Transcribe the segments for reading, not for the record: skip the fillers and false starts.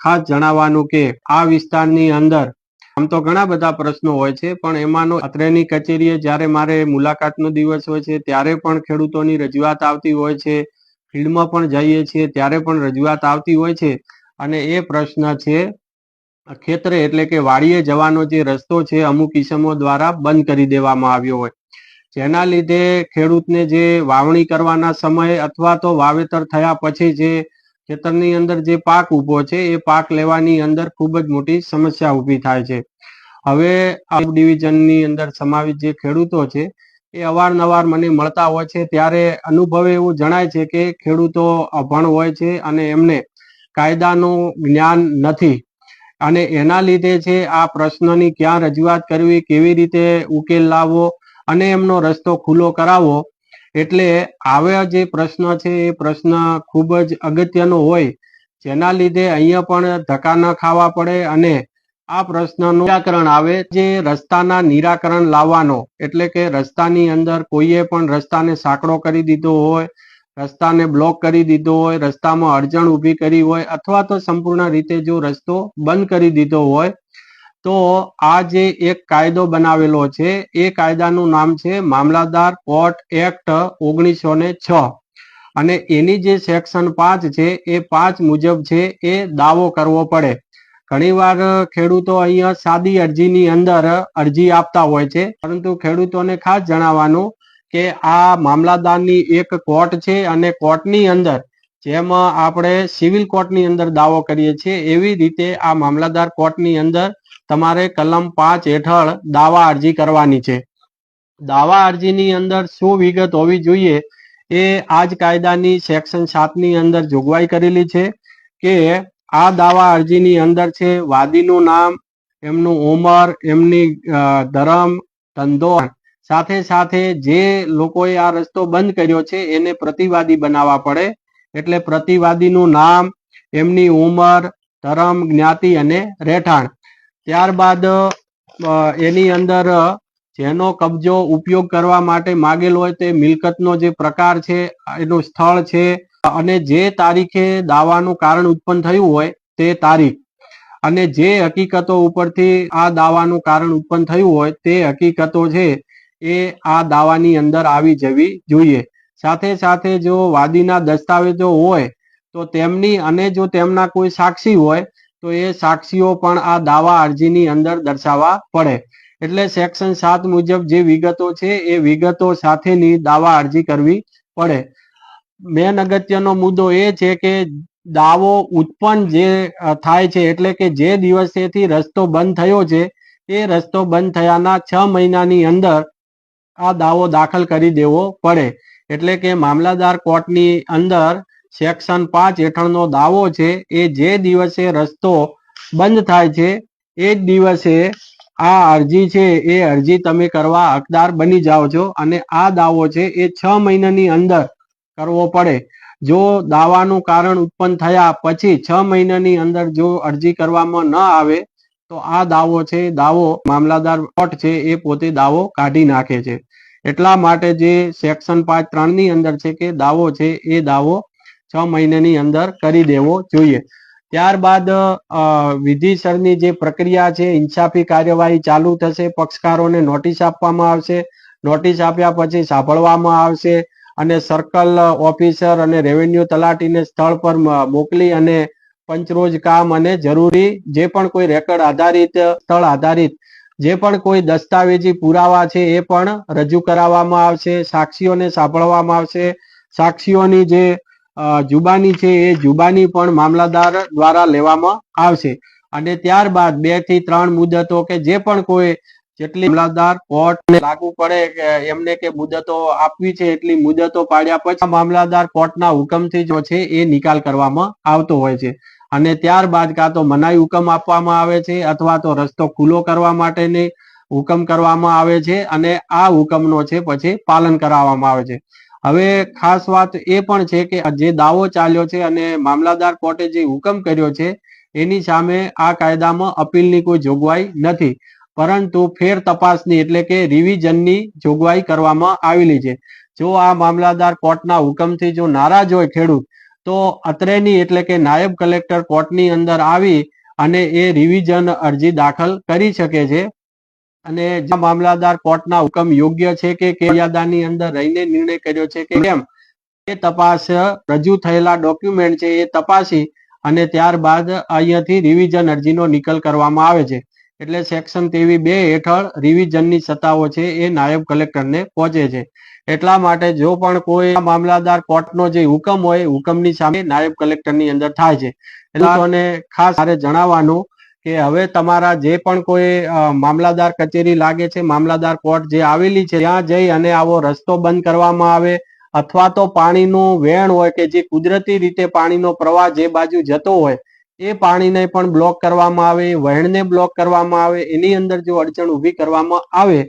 ખાસ જણાવવાનું કે આ વિસ્તારની અંદર આમ તો ઘણા બધા પ્રશ્નો હોય છે, પણ એમાંનો અત્રેની કચેરીએ જ્યારે મારે મુલાકાતનો દિવસ હોય છે ત્યારે પણ ખેડૂતોની રજૂઆત આવતી હોય છે, ફિલ્ડમાં પણ જઈએ છીએ ત્યારે પણ રજૂઆત આવતી હોય છે. અને એ પ્રશ્ન છે ખેતરે એટલે કે વાડીએ જવાનો જે રસ્તો છે અમુક ઇસમો દ્વારા બંધ કરી દેવામાં આવ્યો હોય, જેના લીધે ખેડૂતને જે વાવણી કરવાના સમયે અથવા તો વાવેતર થયા પછી જે ખેતરની અંદર જે પાક ઊભો છે એ પાક લેવાની અંદર ખૂબ જ મોટી સમસ્યા ઊભી થાય છે. હવે આ ડિવિઝનની અંદર સમાવિત જે ખેડૂતો છે એ અવારનવાર મને મળતા હોય છે, ત્યારે અનુભવે એવું જણાય છે કે ખેડૂતો અભણ હોય છે અને એમને કાયદાનું જ્ઞાન નથી, અને એના લીધે છે આ પ્રશ્નની ક્યાં રજૂઆત કરવી, કેવી રીતે ઉકેલ લાવવો અને એમનો રસ્તો ખુલ્લો કરાવવો. એટલે આવા જે પ્રશ્ન છે એ પ્રશ્ન ખૂબ જ અગત્યનો હોય, જેના લીધે અહીંયા પણ ધક્કા ન ખાવા પડે અને આ પ્રશ્નનું નિરાકરણ આવે. જે રસ્તાના નિરાકરણ લાવવાનો એટલે કે રસ્તાની અંદર કોઈએ પણ રસ્તાને સાંકડો કરી દીધો હોય, રસ્તાને બ્લોક કરી દીધો હોય, રસ્તામાં અડચણ ઊભી કરી હોય અથવા તો સંપૂર્ણ રીતે જો રસ્તો બંધ કરી દીધો હોય, તો આ જે એક કાયદો બનાવેલો છે એ કાયદાનું નામ છે મામલતદાર કોર્ટ એક્ટ 1906, અને એની જે સેક્શન 5 છે એ 5 મુજબ છે એ દાવો કરવો પડે. ઘણીવાર ખેડૂતો અહીંયા સાદી અરજીની અંદર અરજી આપતા હોય છે, પરંતુ ખેડૂતોને ખાસ જણાવવાનું કે આ મામલતદારની એક કોર્ટ છે અને કોર્ટની અંદર જેમ આપણે સિવિલ કોર્ટની અંદર દાવો કરીએ છીએ એવી રીતે આ મામલતદાર કોર્ટની અંદર તમારે કલમ 5 હેઠળ દાવા અરજી કરવાની છે. દાવા અરજીની અંદર શું વિગત હોવી જોઈએ એ આ જ કાયદાની સેક્શન 7ની અંદર જોગવાઈ કરેલી છે કે આ દાવા અરજીની અંદર છે વાદીનું નામ, એમનું ઉંમર, એમની ધર્મ, ધંધો, સાથે સાથે જે લોકોએ આ રસ્તો બંધ કર્યો છે એને પ્રતિવાદી બનાવવા પડે. એટલે પ્રતિવાદીનું નામ, એમની ઉંમર, ધર્મ, જ્ઞાતિ અને રહેઠાણ. ત્યારબાદ એની અંદર જેનો કબજો ઉપયોગ કરવા માટે માગેલ હોય તે મિલકતનો જે પ્રકાર છે, એનું સ્થળ છે, અને જે તારીખે દાવાનું કારણ ઉત્પન્ન થયું હોય તે તારીખ, અને જે હકીકતો ઉપરથી આ દાવાનું કારણ ઉત્પન્ન થયું હોય તે હકીકતો છે એ આ દાવાની અંદર આવી જવી જોઈએ. સાથે સાથે જો વાદીના દસ્તાવેજો હોય તો તેમની, અને જો તેમના કોઈ સાક્ષી હોય તો એ સાક્ષીઓ પણ આ દાવા અરજીની અંદર દર્શાવવા પડે. એટલે સેક્શન 7 મુજબ જે વિગતો છે એ વિગતો સાથેની દાવા અરજી કરવી પડે. મેન અગત્યનો મુદ્દો એ છે કે દાવો ઉત્પન્ન જે થાય છે એટલે કે જે દિવસેથી રસ્તો બંધ થયો છે એ રસ્તો બંધ થયાના 6 મહિનાની અંદર આ દાવો દાખલ કરી દેવો પડે. એટલે કે મામલતદાર કોર્ટની અંદર સેક્શન 5 હેઠળનો દાવો છે એ જે દિવસે રસ્તો બંધ થાય છે એ જ દિવસે આ અરજી છે એ અરજી તમે કરવા હકદાર બની જાઓ છો, અને આ દાવો છે એ 6 મહિનાની અંદર કરવો પડે. જો દાવાનું કારણ ઉત્પન્ન થયા પછી 6 મહિનાની અંદર જો અરજી કરવામાં ન આવે તો આ દાવો છે, દાવો મામલતદાર કોર્ટ છે એ પોતે દાવો કાઢી નાખે છે. એટલા માટે જે સેક્શન 5(3) ની અંદર છે કે દાવો છે એ દાવો 6 મહિનાની અંદર કરી દેવો જોઈએ. ત્યારબાદ વિધિસરની જે પ્રક્રિયા છે, ઇન્સાફી કાર્યવાહી ચાલુ થશે. પક્ષકારોને નોટિસ આપવામાં આવશે, નોટિસ આપ્યા પછી સાંભળવામાં આવશે, અને સર્કલ ઓફિસર અને રેવન્યુ તલાટીને સ્થળ પર મોકલી અને પંચરોજ કામ અને જરૂરી જે પણ કોઈ રેકર્ડ આધારિત, સ્થળ આધારિત જે પણ કોઈ દસ્તાવેજી પુરાવા છે એ પણ રજૂ કરાવવામાં આવશે. સાક્ષીઓને સાંભળવામાં આવશે. સાક્ષીઓની જે જુબાની છે એ જુબાની પણ મામલતદાર દ્વારા લેવામાં આવશે. અને ત્યારબાદ 2 થી 3 મુદતો કે જે પણ કોઈ જેટલી મામલતદાર કોર્ટને લાગુ પડે કે એમને કે મુદતો આપવી છે એટલી મુદતો પાડ્યા પછી મામલતદાર કોર્ટના હુકમથી જો છે એ નિકાલ કરવામાં આવતો હોય છે. અને ત્યારબાદ કાં તો મનાઈ હુકમ આપવામાં આવે છે અથવા તો રસ્તો ખુલ્લો કરવા માટેની હુકમ કરવામાં આવે છે, અને આ હુકમનો છે પછી પાલન કરાવવામાં આવે છે. હવે ખાસ વાત એ પણ છે કે જે દાવો ચાલ્યો છે અને મામલતદાર કોર્ટે જે હુકમ કર્યો છે એની સામે આ કાયદામાં અપીલની કોઈ જોગવાઈ નથી, પરંતુ ફેર તપાસની એટલે કે રિવિઝનની જોગવાઈ કરવામાં આવેલી છે. જો આ મામલતદાર કોર્ટના હુકમથી જો નારાજ હોય ખેડૂત તો અત્રેની એટલે કે નાયબ કલેક્ટર કોર્ટની અંદર આવી અને એ રિવિઝન અરજી દાખલ કરી શકે છે અને મામલતદાર કોર્ટના હુકમ યોગ્ય છે કે મર્યાદાની અંદર રહીને નિર્ણય કર્યો છે કે કેમ એ તપાસ રજૂ થયેલા ડોક્યુમેન્ટ છે એ તપાસી અને ત્યારબાદ અહીંયાથી રિવિઝન અરજીનો નિકાલ કરવામાં આવે છે. એટલે સેક્શન 23(2) હેઠળ રિવિઝનની સત્તાઓ છે એ નાયબ કલેક્ટરને પહોંચે છે. એટલા માટે જો પણ કોઈ મામલતદાર કોર્ટનો જે હુકમ હોય હુકમની સામે નાયબ કલેક્ટરની અંદર થાય છે. એટલે ખાસ મારે જણાવવાનું કે હવે તમારા જે પણ કોઈ મામલતદાર કચેરી લાગે છે, મામલતદાર કોર્ટ જે આવેલી છે ત્યાં જઈ અને આવો રસ્તો બંધ કરવામાં આવે અથવા તો પાણીનું વહેણ હોય કે જે કુદરતી રીતે પાણીનો પ્રવાહ જે બાજુ જતો હોય એ પાણીને પણ બ્લોક કરવામાં આવે, વહેણને બ્લોક કરવામાં આવે, એની અંદર જો અડચણ ઊભી કરવામાં આવે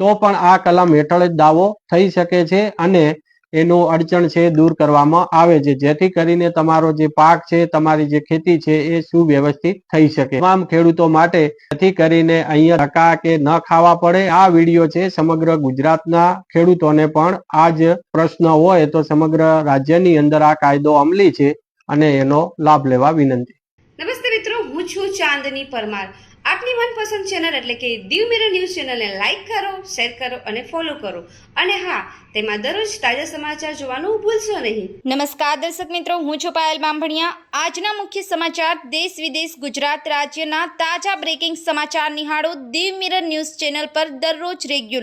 તો પણ આ કલમ હેઠળ જ દાવો થઈ શકે છે અને એનું અડચણ છે દૂર કરવામાં આવે છે, જેથી કરીને તમારો જે પાક છે, તમારી જે ખેતી છે એ સુવ્યવસ્થિત થઈ શકે તમામ ખેડૂતો માટે. જેથી કરીને અહીંયા ધક્કા કે ન ખાવા પડે. આ વિડીયો છે સમગ્ર ગુજરાતના ખેડૂતોને પણ આ જ પ્રશ્ન હોય તો સમગ્ર રાજ્યની અંદર આ કાયદો અમલી છે અને એનો લાભ લેવા વિનંતી. નમસ્તે મિત્રો, હું છું ચાંદની પરમાર. આપની મનપસંદ ચેનલ એટલે કે દીવ મિરર ન્યૂઝ ચેનલને લાઈક કરો, શેર કરો અને ફોલો કરો. અને હા, તેમાં દરરોજ તાજા સમાચાર જોવાનું ભૂલશો નહીં. નમસ્કાર દર્શક મિત્રો, હું છું પાયલ બામભણિયા. આજના મુખ્ય સમાચાર દેશ વિદેશ ગુજરાત રાજ્યના તાજા બ્રેકિંગ સમાચાર નિહાળો દીવ મિરર ન્યૂઝ ચેનલ પર દરરોજ રેગ્યુલર.